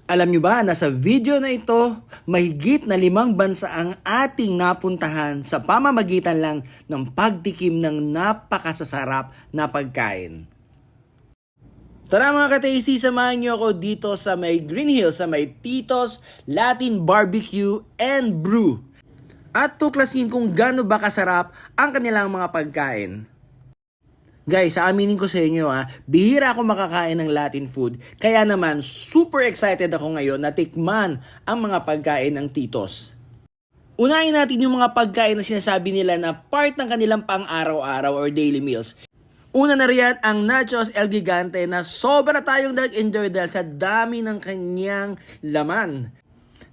Alam nyo ba na sa video na ito, mahigit na 5 bansa ang ating napuntahan sa pamamagitan lang ng pagtikim ng napakasasarap na pagkain. Tara mga ka-tasty, samahan nyo ako dito sa may Green Hills, sa may Tito's Latin Barbecue and Brew. At tuklasin kung gaano ba kasarap ang kanilang mga pagkain. Guys, aminin ko sa inyo bihira ako makakain ng Latin food. Kaya naman, super excited ako ngayon na tikman ang mga pagkain ng Tito's. Unahin natin yung mga pagkain na sinasabi nila na part ng kanilang pang-araw-araw or daily meals. Una na riyan ang Nachos El Gigante na sobra tayong nag-enjoy dahil sa dami ng kanyang laman.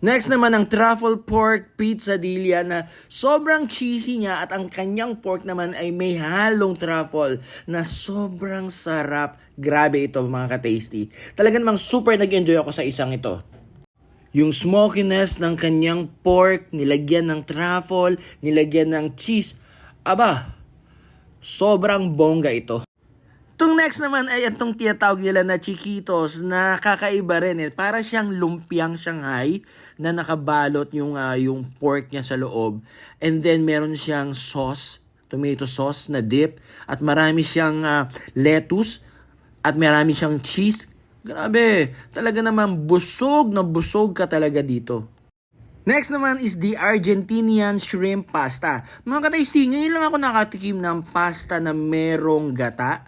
Next naman ang truffle pork pizzadilla na sobrang cheesy niya at ang kanyang pork naman ay may halong truffle na sobrang sarap. Grabe ito mga ka-tasty. Talaga namang super nag-enjoy ako sa isang ito. Yung smokiness ng kanyang pork, nilagyan ng truffle, nilagyan ng cheese. Aba, sobrang bongga ito. Itong next naman ay itong tinatawag nila na Chiquitos na kakaiba rin. Para siyang lumpiang Shanghai na nakabalot yung pork niya sa loob. And then meron siyang sauce, tomato sauce na dip. At marami siyang lettuce at marami siyang cheese. Grabe, talaga naman busog na busog ka talaga dito. Next naman is the Argentinian shrimp pasta. Mga ka-tasty, ngayon lang ako nakatikim ng pasta na merong gata.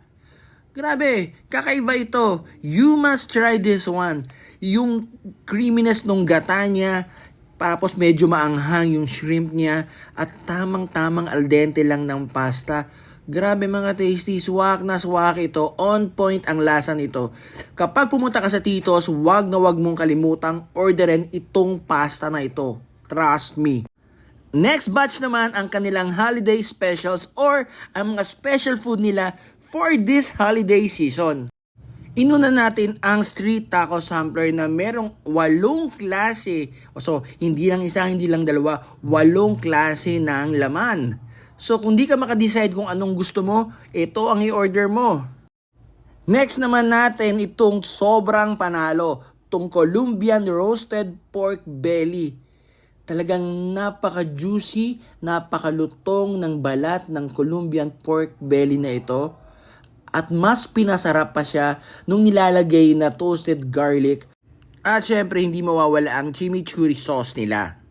Grabe, kakaiba ito. You must try this one. Yung creaminess ng gata niya, tapos medyo maanghang yung shrimp niya, at tamang-tamang al dente lang ng pasta. Grabe mga tasty, swak na swak ito. On point ang lasa nito. Kapag pumunta ka sa Tito's, wag na wag mong kalimutang orderin itong pasta na ito. Trust me. Next batch naman ang kanilang holiday specials or ang mga special food nila for this holiday season. Inuna natin ang street taco sampler na merong 8 klase. So, hindi lang isa, hindi lang dalawa, 8 klase ng laman. So, kung di ka makadecide kung anong gusto mo, ito ang i-order mo. Next naman natin itong sobrang panalo, itong Colombian roasted pork belly. Talagang napaka-juicy, napaka-lutong ng balat ng Colombian pork belly na ito. At mas pinasarap pa siya nung nilalagay na toasted garlic. At syempre hindi mawawala ang chimichurri sauce nila.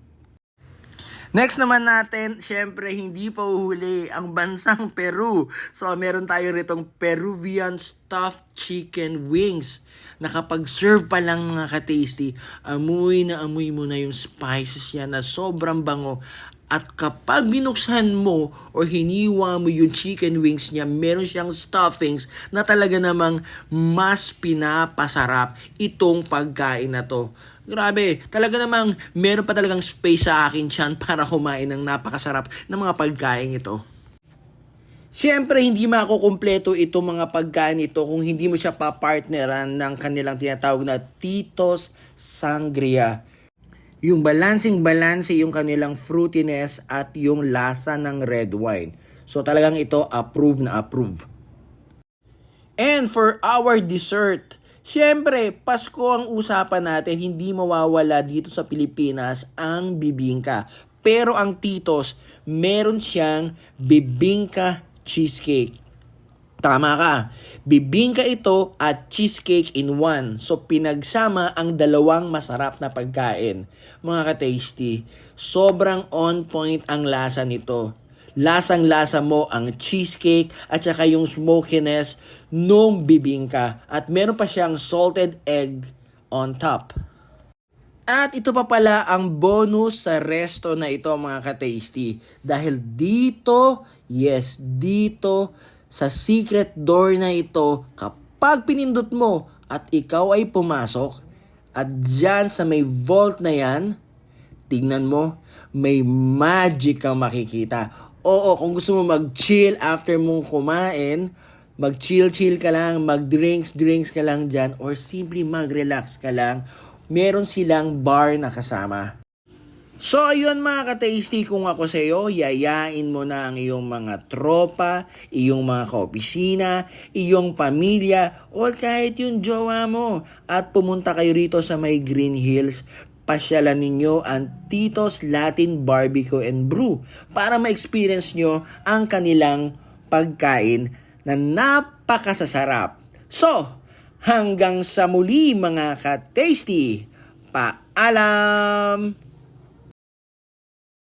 Next naman natin, syempre hindi pa uhuli ang bansang Peru. So meron tayo ritong Peruvian stuffed chicken wings. Na kapag serve pa lang mga ka-tasty, amoy na amoy mo na yung spices niya na sobrang bango. At kapag binuksan mo or hiniwa mo yung chicken wings niya, meron siyang stuffings na talaga namang mas pinapasarap itong pagkain na to. Grabe, talaga namang meron pa talagang space sa akin tiyan para kumain ng napakasarap na mga pagkain ito. Siyempre, hindi makukumpleto itong mga pagkain ito kung hindi mo siya papartneran ng kanilang tinatawag na Tito's Sangria. Yung balancing-balanse yung kanilang fruitiness at yung lasa ng red wine. So talagang ito approve na approve. And for our dessert, syempre, Pasko ang usapan natin, hindi mawawala dito sa Pilipinas ang bibingka. Pero ang Tito's, meron siyang bibingka cheesecake. Tama ka. Bibingka ito at cheesecake in one. So, pinagsama ang dalawang masarap na pagkain. Mga ka-tasty, sobrang on point ang lasa nito. Lasang-lasa mo ang cheesecake at saka yung smokiness nung bibingka. At meron pa siyang salted egg on top. At ito pa pala ang bonus sa resto na ito mga ka-tasty. Dahil dito, yes, dito, sa secret door na ito, kapag pinindot mo at ikaw ay pumasok, at dyan sa may vault na yan, tingnan mo, may magic kang makikita. Oo, kung gusto mo mag-chill after mong kumain, mag-chill-chill ka lang, mag-drinks ka lang dyan, or simply mag-relax ka lang, meron silang bar na kasama. So ayun mga ka-tasty, kung ako sa iyo, yayain mo na ang iyong mga tropa, iyong mga kaopisina, iyong pamilya, o kahit yung jowa mo. At pumunta kayo rito sa may Green Hills. Pasyalan ninyo ang Tito's Latin Barbecue and Brew para ma-experience nyo ang kanilang pagkain na napakasasarap. So, hanggang sa muli mga ka-tasty, paalam!